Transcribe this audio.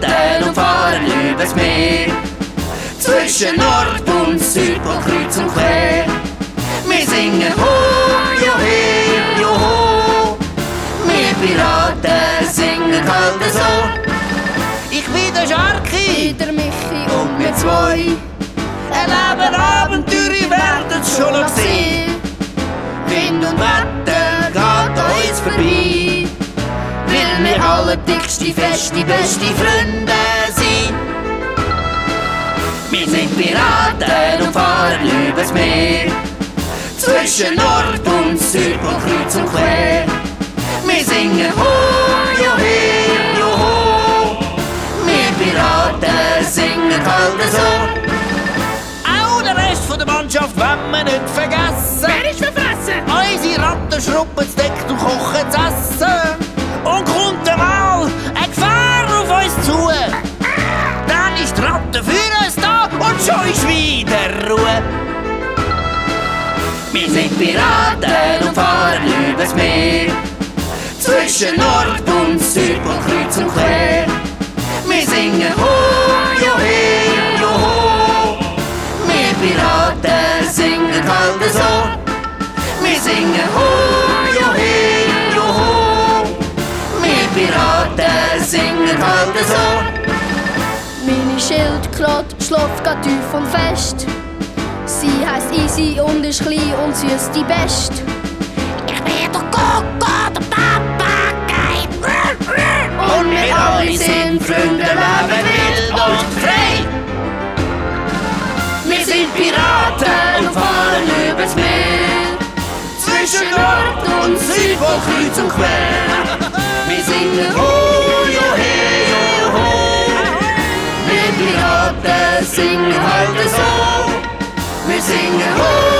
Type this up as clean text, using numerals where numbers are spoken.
Piraten und fahren übers Meer. Zwischen Nord und Südpol kreuz und quer. Wir singen ho, jo he, jo ho. Wir Piraten singen halt so. Ich bin der Scharki, Der Michi und wir zwei erleben Abenteuer, ihr werdet's schon noch sehen. Wind und Wetter geht uns vorbei, weil wir alle dickste, feste, beste Freunde sind. Wir sind Piraten und fahren übers Meer. Zwischen Nord und Südpol kreuz und quer. Wir singen ho, jo he, jo ho. Wir Piraten singen halt so. Auch den Rest von der Mannschaft wollen wir nicht vergessen. Wer ist verfressen? Unsere Ratten schruppen das Deck und kochen das Essen. Und kommt einmal eine Gefahr auf uns zu. Dann ist die Ratte für uns da und schon ist wieder Ruhe. Wir sind Piraten und fahren übers Meer. Zwischen Nord und Südpol kreuz und quer. Wir singen ho, jo he, jo ho. Wir Piraten singen halt so. Wir singen ho, jo he, jo ho. Wir Piraten singen halt so. Meine Schildkröte schläft grad tief und fest. Sie heisst Easy und ist klein und süß die Best. Ich bin der Koko, der Papagei. Und wir alle sind Freunde, leben wild und frei. Wir sind Piraten und fahren übers Meer. Zwischen Nord und Südpol kreuz und quer. Wir singen ho, jo he, jo ho. Wir Piraten singen halt so. Wir singen ho.